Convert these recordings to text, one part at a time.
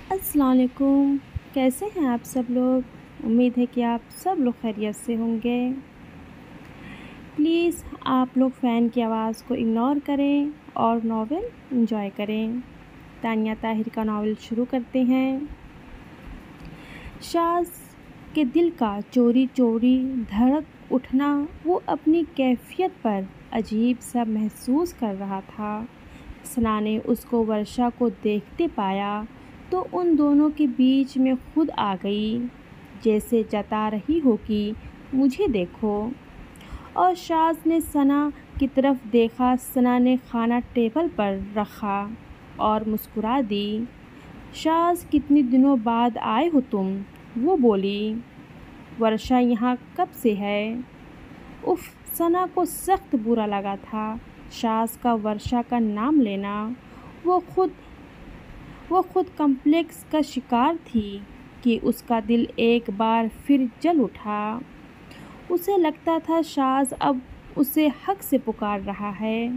السلام علیکم، کیسے ہیں آپ سب لوگ؟ امید ہے کہ آپ سب لوگ خیریت سے ہوں گے۔ پلیز آپ لوگ فین کی آواز کو اگنور کریں اور ناول انجوائے کریں۔ تانیہ طاہر کا ناول شروع کرتے ہیں۔ شاذ کے دل کا چوری چوری دھڑک اٹھنا وہ اپنی کیفیت پر عجیب سا محسوس کر رہا تھا۔ ثنا نے اس کو ورشا کو دیکھتے پایا تو ان دونوں کے بیچ میں خود آ گئی، جیسے جتا رہی ہو کہ مجھے دیکھو۔ اور شاذ نے ثنا کی طرف دیکھا۔ ثنا نے کھانا ٹیبل پر رکھا اور مسکرا دی۔ شاذ کتنے دنوں بعد آئے ہو تم؟ وہ بولی۔ ورشا یہاں کب سے ہے؟ اف، ثنا کو سخت برا لگا تھا شاذ کا ورشا کا نام لینا۔ وہ خود کمپلیکس کا شکار تھی کہ اس کا دل ایک بار پھر جل اٹھا۔ اسے لگتا تھا شاذ اب اسے حق سے پکار رہا ہے۔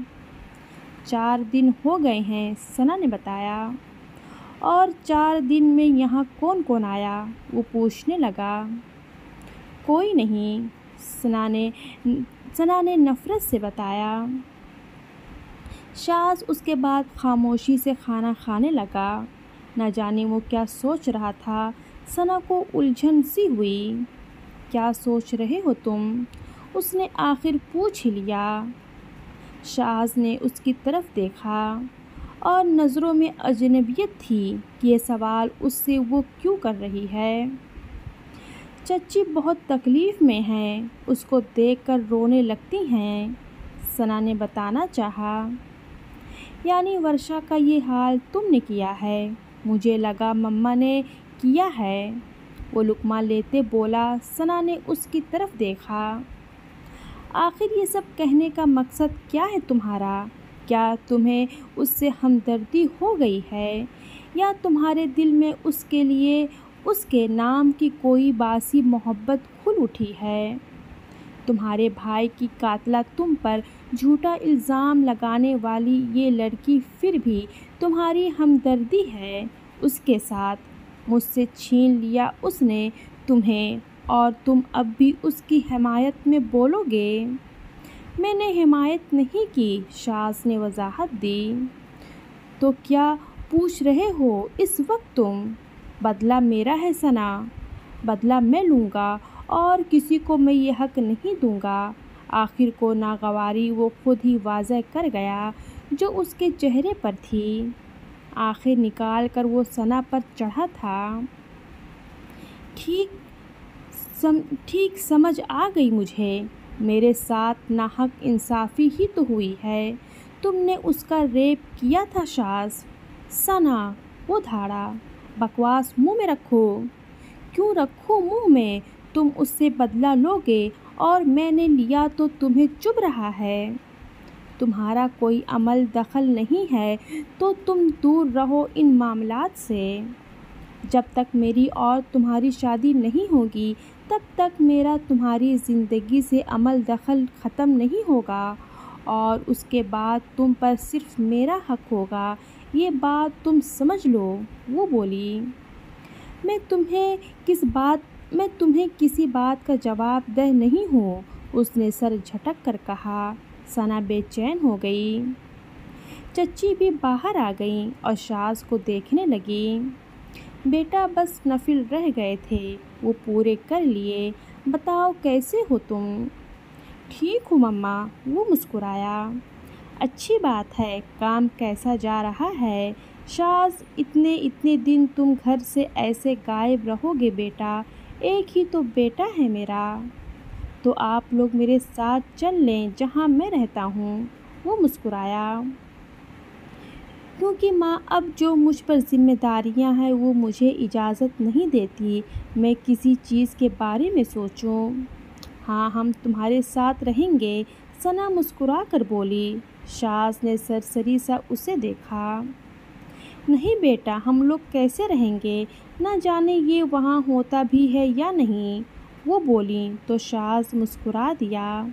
4 دن ہو گئے ہیں، ثنا نے بتایا۔ اور 4 دن میں یہاں کون کون آیا؟ وہ پوچھنے لگا۔ کوئی نہیں، ثنا نے نفرت سے بتایا۔ شاذ اس کے بعد خاموشی سے کھانا کھانے لگا۔ نہ جانے وہ کیا سوچ رہا تھا۔ ثنا کو الجھن سی ہوئی۔ کیا سوچ رہے ہو تم؟ اس نے آخر پوچھ ہی لیا۔ شاذ نے اس کی طرف دیکھا اور نظروں میں اجنبیت تھی کہ یہ سوال اس سے وہ کیوں کر رہی ہے۔ چچی بہت تکلیف میں ہیں، اس کو دیکھ کر رونے لگتی ہیں، ثنا نے بتانا چاہا۔ یعنی ورشا کا یہ حال تم نے کیا ہے؟ مجھے لگا مما نے کیا ہے، وہ لقمہ لیتے بولا۔ ثنا نے اس کی طرف دیکھا۔ آخر یہ سب کہنے کا مقصد کیا ہے تمہارا؟ کیا تمہیں اس سے ہمدردی ہو گئی ہے یا تمہارے دل میں اس کے لیے اس کے نام کی کوئی باسی محبت کھل اٹھی ہے؟ تمہارے بھائی کی قاتلہ تم پر جھوٹا الزام لگانے والی یہ لڑکی پھر بھی تمہاری ہمدردی ہے اس کے ساتھ؟ مجھ سے چھین لیا اس نے تمہیں اور تم اب بھی اس کی حمایت میں بولو گے؟ میں نے حمایت نہیں کی، شاذ نے وضاحت دی۔ تو کیا پوچھ رہے ہو اس وقت تم؟ بدلہ میرا ہے ثنا، بدلہ میں لوں گا اور کسی کو میں یہ حق نہیں دوں گا۔ آخر کو ناگواری وہ خود ہی واضح کر گیا جو اس کے چہرے پر تھی۔ آنکھیں نکال کر وہ ثنا پر چڑھا تھا۔ ٹھیک سمجھ آ گئی مجھے، میرے ساتھ ناحق انصافی ہی تو ہوئی ہے۔ تم نے اس کا ریپ کیا تھا شاذ۔ ثنا، وہ دھاڑا، بکواس منہ میں رکھو۔ کیوں رکھوں منہ میں؟ تم اس سے بدلہ لوگے اور میں نے لیا تو تمہیں چبھ رہا ہے۔ تمہارا کوئی عمل دخل نہیں ہے تو تم دور رہو ان معاملات سے۔ جب تک میری اور تمہاری شادی نہیں ہوگی تب تک میرا تمہاری زندگی سے عمل دخل ختم نہیں ہوگا اور اس کے بعد تم پر صرف میرا حق ہوگا، یہ بات تم سمجھ لو، وہ بولی۔ میں تمہیں کسی بات کا جواب دہ نہیں ہوں، اس نے سر جھٹک کر کہا۔ ثنا بے چین ہو گئی۔ چچی بھی باہر آ گئیں اور شاذ کو دیکھنے لگیں۔ بیٹا بس نفل رہ گئے تھے، وہ پورے کر لیے، بتاؤ کیسے ہو تم؟ ٹھیک ہوں مما، وہ مسکرایا۔ اچھی بات ہے، کام کیسا جا رہا ہے؟ شاذ اتنے دن تم گھر سے ایسے غائب رہو گے بیٹا؟ ایک ہی تو بیٹا ہے میرا۔ تو آپ لوگ میرے ساتھ چل لیں جہاں میں رہتا ہوں، وہ مسکرایا۔ کیونکہ ماں اب جو مجھ پر ذمہ داریاں ہیں وہ مجھے اجازت نہیں دیتی میں کسی چیز کے بارے میں سوچوں۔ ہاں، ہم تمہارے ساتھ رہیں گے، ثنا مسکرا کر بولی۔ شاذ نے سرسری سا اسے دیکھا۔ نہیں بیٹا، ہم لوگ کیسے رہیں گے؟ نہ جانے یہ وہاں ہوتا بھی ہے یا نہیں، وہ بولی تو شاذ مسکرا دیا۔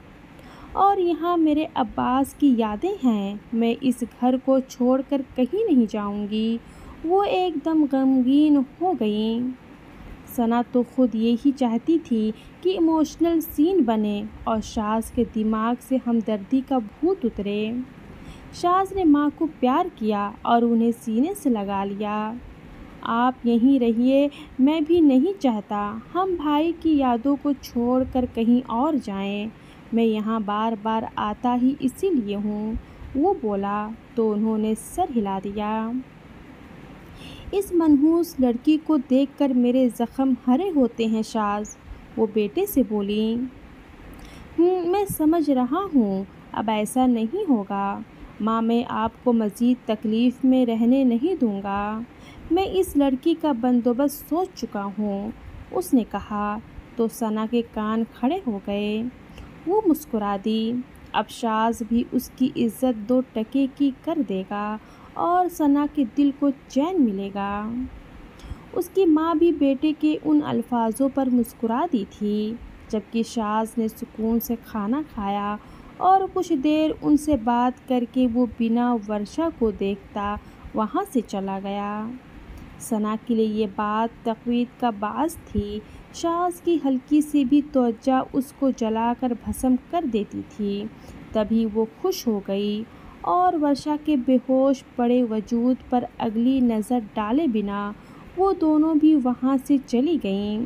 اور یہاں میرے عباس کی یادیں ہیں، میں اس گھر کو چھوڑ کر کہیں نہیں جاؤں گی، وہ ایک دم غمگین ہو گئیں۔ ثنا تو خود یہی چاہتی تھی کہ ایموشنل سین بنے اور شاذ کے دماغ سے ہمدردی کا بھوت اترے۔ شاذ نے ماں کو پیار کیا اور انہیں سینے سے لگا لیا۔ آپ یہیں رہیے، میں بھی نہیں چاہتا ہم بھائی کی یادوں کو چھوڑ کر کہیں اور جائیں، میں یہاں بار بار آتا ہی اسی لیے ہوں، وہ بولا تو انہوں نے سر ہلا دیا۔ اس منحوس لڑکی کو دیکھ کر میرے زخم ہرے ہوتے ہیں شاذ، وہ بیٹے سے بولیں۔ میں سمجھ رہا ہوں، اب ایسا نہیں ہوگا ماں، میں آپ کو مزید تکلیف میں رہنے نہیں دوں گا، میں اس لڑکی کا بندوبست سوچ چکا ہوں، اس نے کہا تو ثنا کے کان کھڑے ہو گئے۔ وہ مسکرا دی۔ اب شاذ بھی اس کی عزت 2 ٹکے کی کر دے گا اور ثنا کے دل کو چین ملے گا۔ اس کی ماں بھی بیٹے کے ان الفاظوں پر مسکرا دی تھی، جبکہ شاذ نے سکون سے کھانا کھایا اور کچھ دیر ان سے بات کر کے وہ بنا ورشا کو دیکھتا وہاں سے چلا گیا۔ ثنا کے لیے یہ بات تقویت کا باعث تھی، شاذ کی ہلکی سی بھی توجہ اس کو جلا کر بھسم کر دیتی تھی، تبھی وہ خوش ہو گئی اور ورشا کے بے ہوش پڑے وجود پر اگلی نظر ڈالے بنا وہ دونوں بھی وہاں سے چلی گئیں۔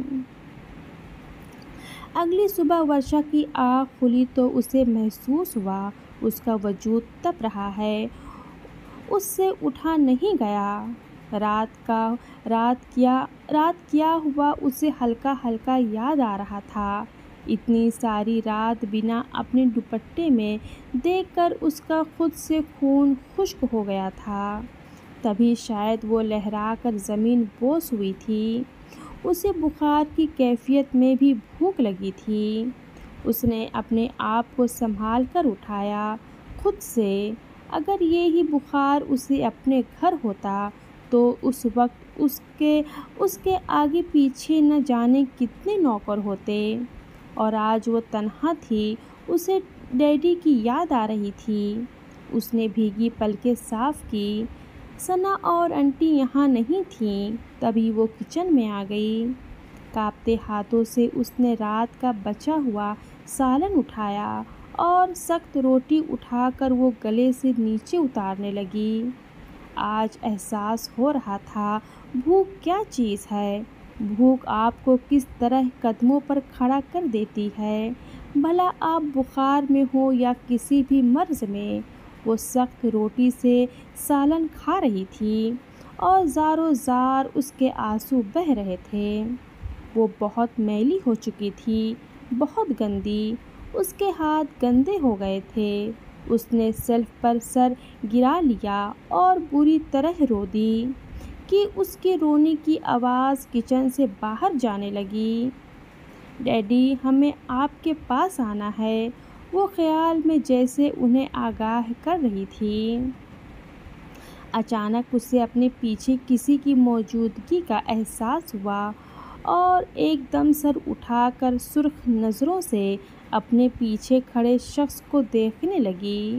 اگلی صبح ورشا کی آنکھ کھلی تو اسے محسوس ہوا اس کا وجود تپ رہا ہے، اس سے اٹھا نہیں گیا۔ رات کیا ہوا اسے ہلکا ہلکا یاد آ رہا تھا۔ اتنی ساری رات بنا اپنے دوپٹے میں دیکھ کر اس کا خود سے خون خشک ہو گیا تھا، تبھی شاید وہ لہرا کر زمین بوس ہوئی تھی۔ اسے بخار کی کیفیت میں بھی بھوک لگی تھی۔ اس نے اپنے آپ کو سنبھال کر اٹھایا خود سے، اگر یہی بخار اسے اپنے گھر ہوتا تو اس وقت اس کے آگے پیچھے نہ جانے کتنے نوکر ہوتے، اور آج وہ تنہا تھی، اسے ڈیڈی کی یاد آ رہی تھی۔ اس نے بھیگی پلکیں صاف کی، ثنا اور انٹی یہاں نہیں تھیں، تبھی وہ کچن میں آ گئی۔ کانپتے ہاتھوں سے اس نے رات کا بچا ہوا سالن اٹھایا اور سخت روٹی اٹھا کر وہ گلے سے نیچے اتارنے لگی۔ آج احساس ہو رہا تھا بھوک کیا چیز ہے، بھوک آپ کو کس طرح قدموں پر کھڑا کر دیتی ہے، بھلا آپ بخار میں ہو یا کسی بھی مرض میں۔ وہ سخت روٹی سے سالن کھا رہی تھی اور زاروں زار اس کے آنسو بہہ رہے تھے۔ وہ بہت میلی ہو چکی تھی، بہت گندی، اس کے ہاتھ گندے ہو گئے تھے۔ اس نے شیلف پر سر گرا لیا اور بری طرح رو دی کہ اس کے رونے کی آواز کچن سے باہر جانے لگی۔ ڈیڈی، ہمیں آپ کے پاس آنا ہے، وہ خیال میں جیسے انہیں آگاہ کر رہی تھی۔ اچانک اسے اپنے پیچھے کسی کی موجودگی کا احساس ہوا اور ایک دم سر اٹھا کر سرخ نظروں سے اپنے پیچھے کھڑے شخص کو دیکھنے لگی۔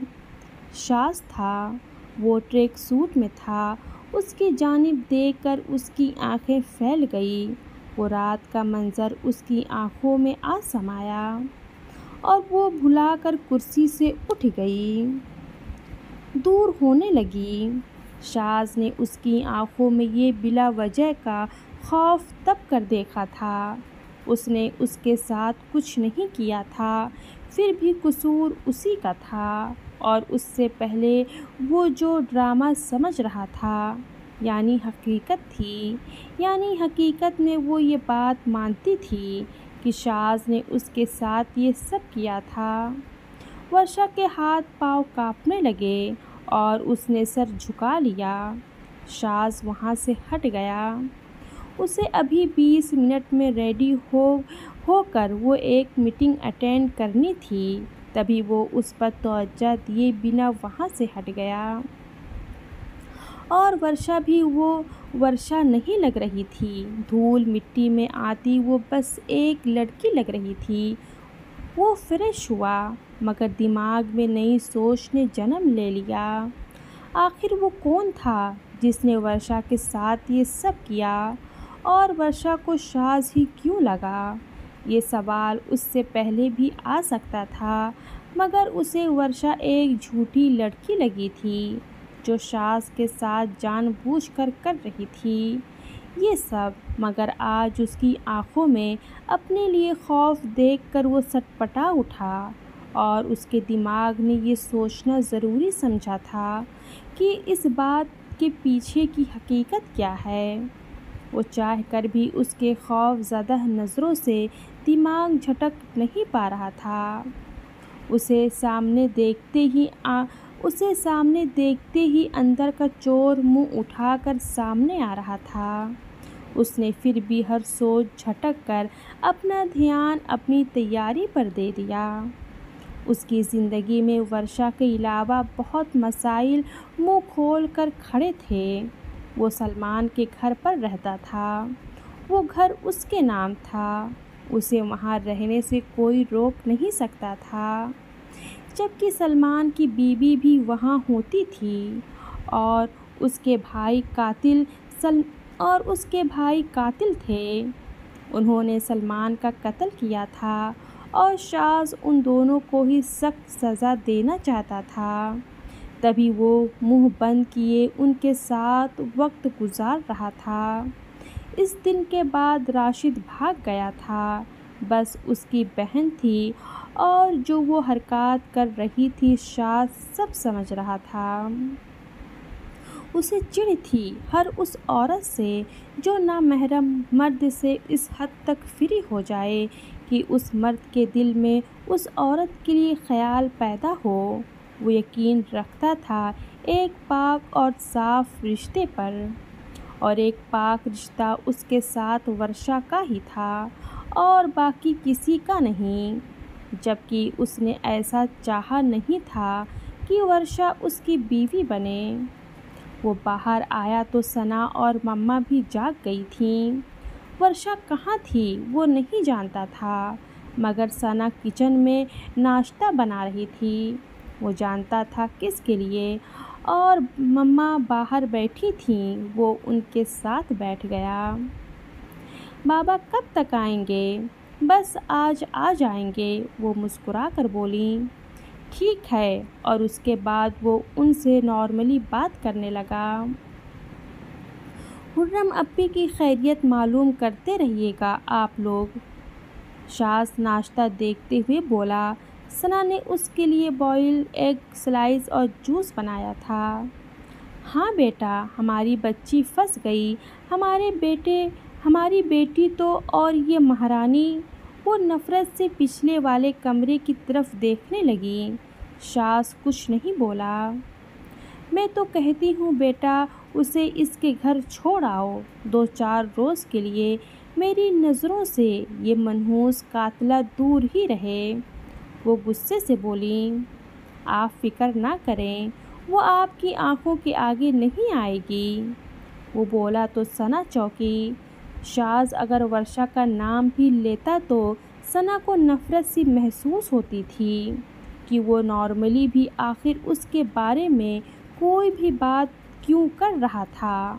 شاذ تھا، وہ ٹریک سوٹ میں تھا۔ اس کی جانب دیکھ کر اس کی آنکھیں پھیل گئیں، وہ رات کا منظر اس کی آنکھوں میں آ سمایا اور وہ بھلا کر کرسی سے اٹھ گئی، دور ہونے لگی۔ شاذ نے اس کی آنکھوں میں یہ بلا وجہ کا خوف تب کر دیکھا تھا۔ اس نے اس کے ساتھ کچھ نہیں کیا تھا، پھر بھی قصور اسی کا تھا، اور اس سے پہلے وہ جو ڈرامہ سمجھ رہا تھا، یعنی حقیقت تھی، یعنی حقیقت میں وہ یہ بات مانتی تھی کہ شاذ نے اس کے ساتھ یہ سب کیا تھا۔ ورشا کے ہاتھ پاؤں کانپنے لگے اور اس نے سر جھکا لیا۔ شاذ وہاں سے ہٹ گیا۔ اسے ابھی 20 منٹ میں ریڈی ہو کر وہ ایک میٹنگ اٹینڈ کرنی تھی، تبھی وہ اس پر توجہ دیے بنا وہاں سے ہٹ گیا۔ اور ورشا بھی وہ ورشا نہیں لگ رہی تھی، دھول مٹی میں آتی وہ بس ایک لڑکی لگ رہی تھی۔ وہ فریش ہوا، مگر دماغ میں نئی سوچ نے جنم لے لیا۔ آخر وہ کون تھا جس نے ورشا کے ساتھ یہ سب کیا، اور ورشا کو شاذ ہی کیوں لگا؟ یہ سوال اس سے پہلے بھی آ سکتا تھا، مگر اسے ورشا ایک جھوٹی لڑکی لگی تھی جو شاذ کے ساتھ جان بوجھ کر رہی تھی یہ سب۔ مگر آج اس کی آنکھوں میں اپنے لیے خوف دیکھ کر وہ سٹپٹا اٹھا، اور اس کے دماغ نے یہ سوچنا ضروری سمجھا تھا کہ اس بات کے پیچھے کی حقیقت کیا ہے۔ وہ چاہ کر بھی اس کے خوف زدہ نظروں سے دماغ جھٹک نہیں پا رہا تھا۔ اسے سامنے دیکھتے ہی اندر کا چور منہ اٹھا کر سامنے آ رہا تھا۔ اس نے پھر بھی ہر سوچ جھٹک کر اپنا دھیان اپنی تیاری پر دے دیا۔ اس کی زندگی میں ورشا کے علاوہ بہت مسائل منہ کھول کر کھڑے تھے۔ وہ سلمان کے گھر پر رہتا تھا، وہ گھر اس کے نام تھا، اسے وہاں رہنے سے کوئی روک نہیں سکتا تھا، جبکہ سلمان کی بیوی بھی وہاں ہوتی تھی، اور اس کے بھائی قاتل تھے۔ انہوں نے سلمان کا قتل کیا تھا، اور شاذ ان دونوں کو ہی سخت سزا دینا چاہتا تھا، تبھی وہ منہ بند کیے ان کے ساتھ وقت گزار رہا تھا۔ اس دن کے بعد راشد بھاگ گیا تھا، بس اس کی بہن تھی، اور جو وہ حرکات کر رہی تھی شاذ سب سمجھ رہا تھا۔ اسے چڑ تھی ہر اس عورت سے جو نامحرم مرد سے اس حد تک فری ہو جائے کہ اس مرد کے دل میں اس عورت کے لیے خیال پیدا ہو۔ وہ یقین رکھتا تھا ایک پاک اور صاف رشتے پر، اور ایک پاک رشتہ اس کے ساتھ ورشا کا ہی تھا اور باقی کسی کا نہیں، جبکہ اس نے ایسا چاہا نہیں تھا کہ ورشا اس کی بیوی بنے۔ وہ باہر آیا تو ثنا اور مما بھی جاگ گئی تھیں۔ ورشا کہاں تھی وہ نہیں جانتا تھا، مگر ثنا کچن میں ناشتہ بنا رہی تھی، وہ جانتا تھا کس کے لیے، اور مما باہر بیٹھی تھیں، وہ ان کے ساتھ بیٹھ گیا۔ بابا کب تک آئیں گے؟ بس آج آ جائیں گے، وہ مسکرا کر بولیں۔ ٹھیک ہے، اور اس کے بعد وہ ان سے نارملی بات کرنے لگا۔ خرم اپی کی خیریت معلوم کرتے رہیے گا آپ لوگ، شاذ ناشتہ دیکھتے ہوئے بولا۔ ثنا نے اس کے لیے بوائلڈ ایگ سلائس اور جوس بنایا تھا۔ ہاں بیٹا، ہماری بچی پھنس گئی، ہماری بیٹی تو، اور یہ مہارانی۔ وہ نفرت سے پچھلے والے کمرے کی طرف دیکھنے لگی۔ شاذ کچھ نہیں بولا۔ میں تو کہتی ہوں بیٹا اسے اس کے گھر چھوڑ آؤ، 2-4 روز کے لیے میری نظروں سے یہ منحوس قاتلہ دور ہی رہے۔ وہ غصے سے بولیں۔ آپ فکر نہ کریں، وہ آپ کی آنکھوں کے آگے نہیں آئے گی۔ وہ بولا تو ثنا چونکی۔ شاذ اگر ورشا کا نام بھی لیتا تو ثنا کو نفرت سی محسوس ہوتی تھی کہ وہ نارملی بھی آخر اس کے بارے میں کوئی بھی بات کیوں کر رہا تھا۔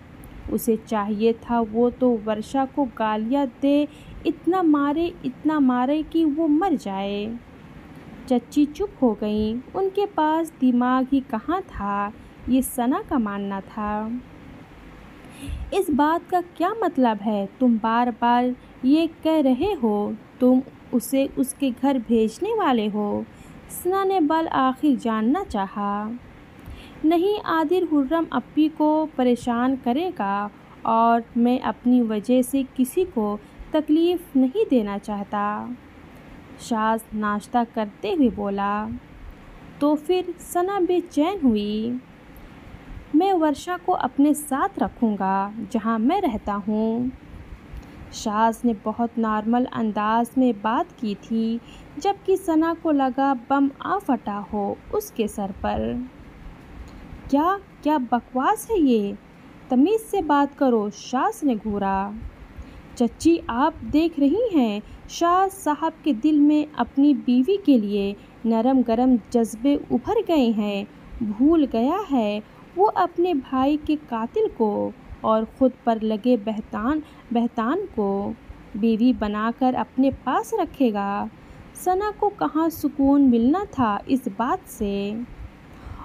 اسے چاہیے تھا وہ تو ورشا کو گالیاں دے، اتنا مارے کہ وہ مر جائے۔ چچی چپ ہو گئیں، ان کے پاس دماغ ہی کہاں تھا، یہ ثنا کا ماننا تھا۔ اس بات کا کیا مطلب ہے تم بار بار یہ کہہ رہے ہو، تم اسے اس کے گھر بھیجنے والے ہو؟ ثنا نے بالآخر جاننا چاہا۔ نہیں، عادل خرم اپی کو پریشان کرے گا، اور میں اپنی وجہ سے کسی کو تکلیف نہیں دینا چاہتا، شاذ ناشتہ کرتے ہوئے بولا۔ تو پھر؟ ثنا بے چین ہوئی۔ میں ورشا کو اپنے ساتھ رکھوں گا جہاں میں رہتا ہوں۔ شاذ نے بہت نارمل انداز میں بات کی تھی، جبکہ ثنا کو لگا بم آ پھٹا ہو اس کے سر پر۔ کیا بکواس ہے یہ؟ تمیز سے بات کرو، شاذ نے گھورا۔ چچی آپ دیکھ رہی ہیں، شاذ صاحب کے دل میں اپنی بیوی کے لیے نرم گرم جذبے ابھر گئے ہیں، بھول گیا ہے وہ اپنے بھائی کے قاتل کو اور خود پر لگے بہتان کو بیوی بنا کر اپنے پاس رکھے گا؟ ثنا کو کہاں سکون ملنا تھا اس بات سے؟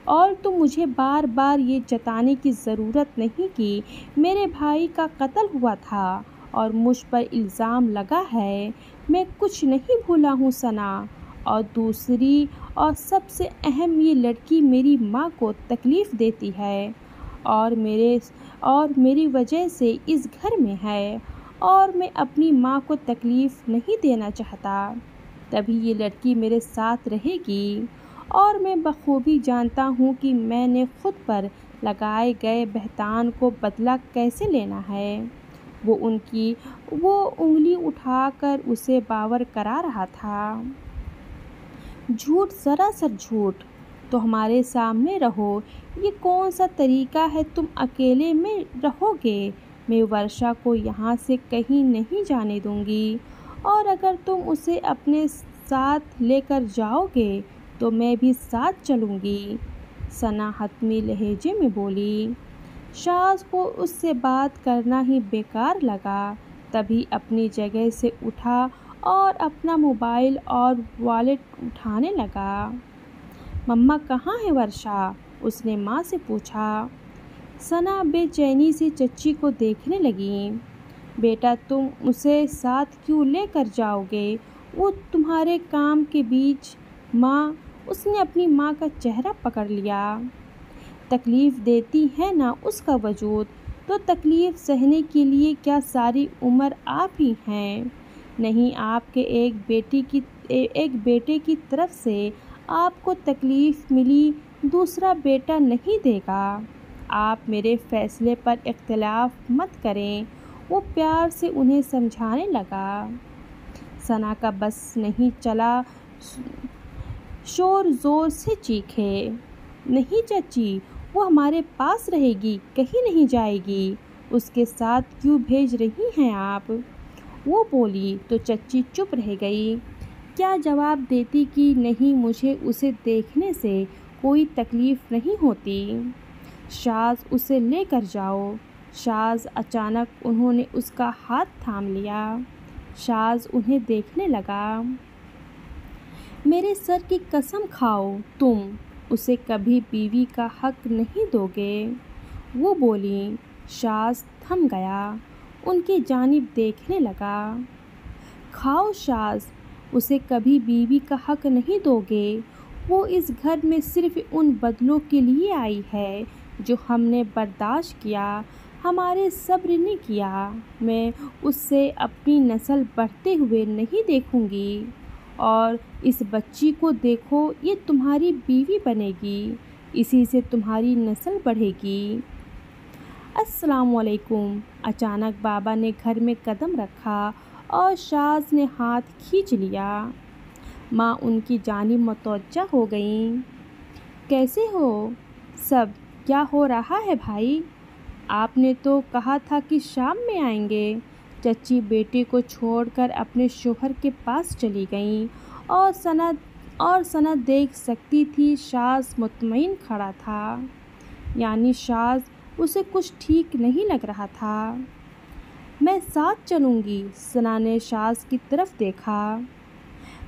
اور تم مجھے بار بار یہ جتانے کی ضرورت نہیں کہ میرے بھائی کا قتل ہوا تھا اور مجھ پر الزام لگا ہے۔ میں کچھ نہیں بھولا ہوں ثنا، اور دوسری اور سب سے اہم، یہ لڑکی میری ماں کو تکلیف دیتی ہے اور میری وجہ سے اس گھر میں ہے، اور میں اپنی ماں کو تکلیف نہیں دینا چاہتا۔ تبھی یہ لڑکی میرے ساتھ رہے گی، اور میں بخوبی جانتا ہوں کہ میں نے خود پر لگائے گئے بہتان کو بدلہ کیسے لینا ہے۔ وہ انگلی اٹھا کر اسے باور کرا رہا تھا۔ جھوٹ، سراسر جھوٹ۔ تو ہمارے سامنے رہو۔ یہ کون سا طریقہ ہے؟ تم اکیلے میں رہو گے؟ میں ورشا کو یہاں سے کہیں نہیں جانے دوں گی، اور اگر تم اسے اپنے ساتھ لے کر جاؤ گے تو میں بھی ساتھ چلوں گی، ثنا حتمی لہجے میں بولی۔ شاذ کو اس سے بات کرنا ہی بیکار لگا، تبھی اپنی جگہ سے اٹھا اور اپنا موبائل اور والیٹ اٹھانے لگا۔ مما کہاں ہے ورشا؟ اس نے ماں سے پوچھا۔ ثنا بے چینی سے چچی کو دیکھنے لگی۔ بیٹا، تم اسے ساتھ کیوں لے کر جاؤ گے؟ وہ تمہارے کام کے بیچ ماں، اس نے اپنی ماں کا چہرہ پکڑ لیا۔ تکلیف دیتی ہے نا اس کا وجود، تو تکلیف سہنے کے لیے کیا ساری عمر آپ ہی ہیں؟ نہیں، آپ کے ایک بیٹے کی طرف سے آپ کو تکلیف ملی، دوسرا بیٹا نہیں دے گا۔ آپ میرے فیصلے پر اختلاف مت کریں، وہ پیار سے انہیں سمجھانے لگا۔ ثنا کا بس نہیں چلا، شور زور سے چیخے۔ نہیں چچی، وہ ہمارے پاس رہے گی، کہیں نہیں جائے گی۔ اس کے ساتھ کیوں بھیج رہی ہیں آپ؟ وہ بولی تو چچی چپ رہ گئی۔ کیا جواب دیتی کہ نہیں، مجھے اسے دیکھنے سے کوئی تکلیف نہیں ہوتی۔ شاذ، اسے لے کر جاؤ۔ شاذ، اچانک انہوں نے اس کا ہاتھ تھام لیا۔ شاذ انہیں دیکھنے لگا۔ میرے سر کی قسم کھاؤ، تم اسے کبھی بیوی کا حق نہیں دو گے، وہ بولی۔ شاذ تھم گیا، ان کی جانب دیکھنے لگا۔ کھاؤ شاذ، اسے کبھی بیوی کا حق نہیں دو گے؟ وہ اس گھر میں صرف ان بدلوں کے لیے آئی ہے جو ہم نے برداشت کیا، ہمارے صبر نے کیا۔ میں اس سے اپنی نسل بڑھتے ہوئے نہیں دیکھوں گی۔ اور اس بچی کو دیکھو، یہ تمہاری بیوی بنے گی، اسی سے تمہاری نسل بڑھے گی۔ السلام علیکم۔ اچانک بابا نے گھر میں قدم رکھا اور شاذ نے ہاتھ کھینچ لیا۔ ماں ان کی جانب متوجہ ہو گئیں۔ کیسے ہو سب؟ کیا ہو رہا ہے بھائی؟ آپ نے تو کہا تھا کہ شام میں آئیں گے۔ چچی بیٹے کو چھوڑ کر اپنے شوہر کے پاس چلی گئیں، اور ثنا دیکھ سکتی تھی شاذ مطمئن کھڑا تھا، یعنی شاذ اسے کچھ ٹھیک نہیں لگ رہا تھا۔ میں ساتھ چلوں گی، ثنا نے شاذ کی طرف دیکھا۔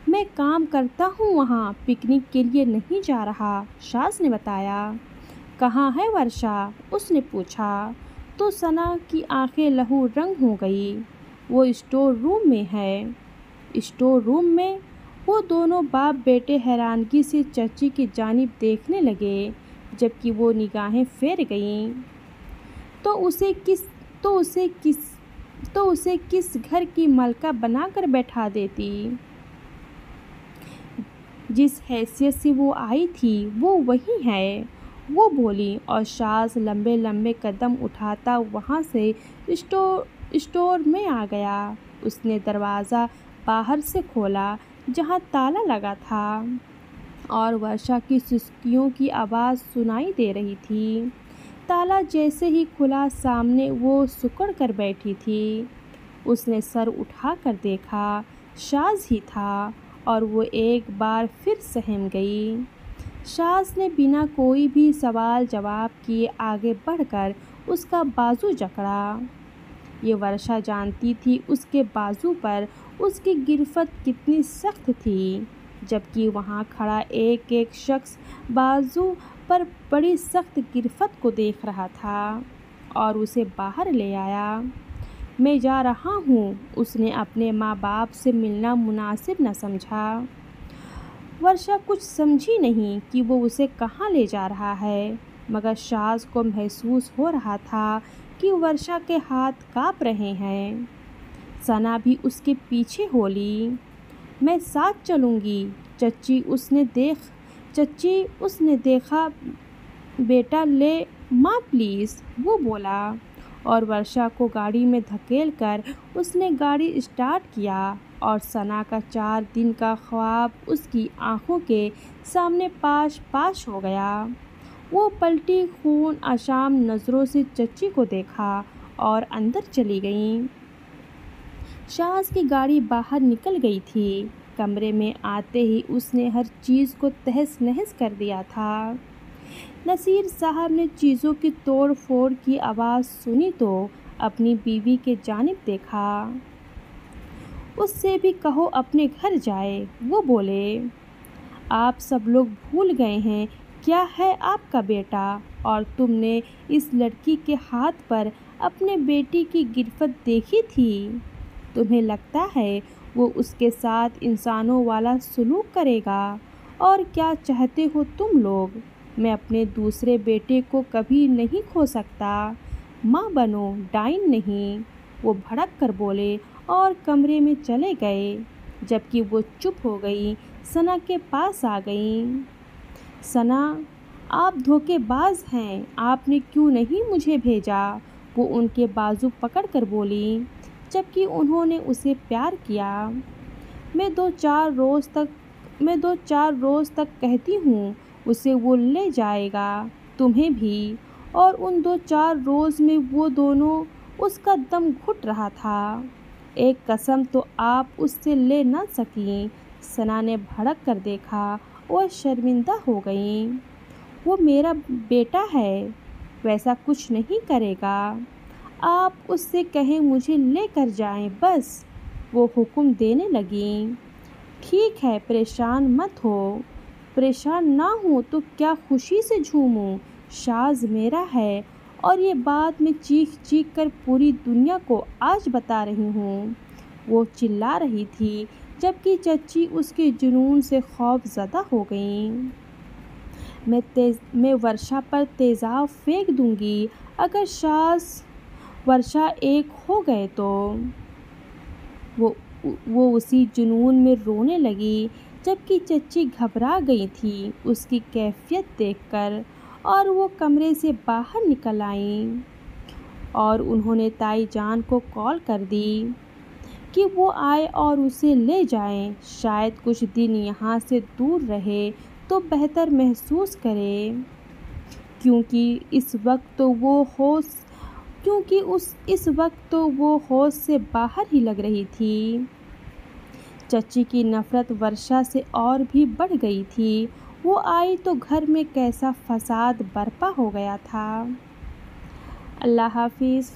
میں کام کرتا ہوں وہاں، پکنک کے لیے نہیں جا رہا، شاذ نے بتایا۔ کہاں ہے ورشا؟ اس نے پوچھا تو ثنا کی آنکھیں لہو رنگ ہو گئی۔ وہ اسٹور روم میں ہے۔ اسٹور روم میں؟ وہ دونوں باپ بیٹے حیرانگی سے چچی کی جانب دیکھنے لگے، جبکہ وہ نگاہیں پھیر گئیں۔ تو اسے کس گھر کی ملکہ بنا کر بیٹھا دیتی؟ جس حیثیت سے وہ آئی تھی وہ وہی ہے، وہ بولی، اور شاذ لمبے لمبے قدم اٹھاتا وہاں سے اسٹور میں آ گیا۔ اس نے دروازہ باہر سے کھولا جہاں تالا لگا تھا، اور ورشا کی سسکیوں کی آواز سنائی دے رہی تھی۔ تالا جیسے ہی کھلا، سامنے وہ سکڑ کر بیٹھی تھی۔ اس نے سر اٹھا کر دیکھا، شاذ ہی تھا، اور وہ ایک بار پھر سہم گئی۔ شاذ نے بنا کوئی بھی سوال جواب کیے آگے بڑھ کر اس کا بازو جکڑا۔ یہ ورشا جانتی تھی اس کے بازو پر اس کی گرفت کتنی سخت تھی، جبکہ وہاں کھڑا ایک ایک شخص بازو پر بڑی سخت گرفت کو دیکھ رہا تھا اور اسے باہر لے آیا۔ میں جا رہا ہوں، اس نے اپنے ماں باپ سے ملنا مناسب نہ سمجھا۔ ورشا کچھ سمجھی نہیں کہ وہ اسے کہاں لے جا رہا ہے، مگر شاذ کو محسوس ہو رہا تھا کہ ورشا کے ہاتھ کانپ رہے ہیں۔ ثنا بھی اس کے پیچھے ہو لی۔ میں ساتھ چلوں گی چچی، اس نے دیکھا بیٹا لے ماں پلیز، وہ بولا، اور ورشا کو گاڑی میں دھکیل کر اس نے گاڑی اسٹارٹ کیا اور ثنا کا 4 دن کا خواب اس کی آنکھوں کے سامنے پاش پاش ہو گیا۔ وہ پلٹی خون آشام نظروں سے چچی کو دیکھا اور اندر چلی گئیں۔ شاذ کی گاڑی باہر نکل گئی تھی۔ کمرے میں آتے ہی اس نے ہر چیز کو تہس نہس کر دیا تھا۔ نصیر صاحب نے چیزوں کی توڑ پھوڑ کی آواز سنی تو اپنی بیوی کی جانب دیکھا۔ اس سے بھی کہو اپنے گھر جائے، وہ بولے۔ آپ سب لوگ بھول گئے ہیں کیا ہے آپ کا بیٹا، اور تم نے اس لڑکی کے ہاتھ پر اپنے بیٹی کی گرفت دیکھی تھی؟ تمہیں لگتا ہے وہ اس کے ساتھ انسانوں والا سلوک کرے گا؟ اور کیا چاہتے ہو تم لوگ؟ میں اپنے دوسرے بیٹے کو کبھی نہیں کھو سکتا۔ ماں بنو، ڈائن نہیں، وہ بھڑک کر بولے اور کمرے میں چلے گئے۔ جبکہ وہ چپ ہو گئی، ثنا کے پاس آ گئیں۔ ثنا، آپ دھوکے باز ہیں، آپ نے کیوں نہیں مجھے بھیجا؟ وہ ان کے بازو پکڑ کر بولی، جبکہ انہوں نے اسے پیار کیا۔ میں دو چار روز تک کہتی ہوں اسے وہ لے جائے گا، تمہیں بھی، اور ان 2-4 روز میں وہ دونوں اس کا دم گھٹ رہا تھا۔ ایک قسم تو آپ اس سے لے نہ سکیں۔ ثنا نے بھڑک کر دیکھا اور شرمندہ ہو گئیں۔ وہ میرا بیٹا ہے، ویسا کچھ نہیں کرے گا۔ آپ اس سے کہیں مجھے لے کر جائیں بس، وہ حکم دینے لگیں۔ ٹھیک ہے، پریشان مت ہو۔ پریشان نہ ہوں تو کیا خوشی سے جھوموں، شاذ میرا ہے، اور یہ بات میں چیخ چیخ کر پوری دنیا کو آج بتا رہی ہوں، وہ چلا رہی تھی، جبکہ چچی اس کے جنون سے خوف زدہ ہو گئیں۔ میں ورشا پر تیزاب پھینک دوں گی اگر شاذ ورشا ایک ہو گئے تو۔ وہ اسی جنون میں رونے لگی، جبکہ چچی گھبرا گئی تھی اس کی کیفیت دیکھ کر، اور وہ کمرے سے باہر نکل آئیں اور انہوں نے تائی جان کو کال کر دی کہ وہ آئے اور اسے لے جائیں، شاید کچھ دن یہاں سے دور رہے تو بہتر محسوس کرے، کیونکہ اس وقت تو وہ ہوش سے باہر ہی لگ رہی تھی۔ چچی کی نفرت ورشا سے اور بھی بڑھ گئی تھی۔ وہ آئی تو گھر میں کیسا فساد برپا ہو گیا تھا۔ اللہ حافظ۔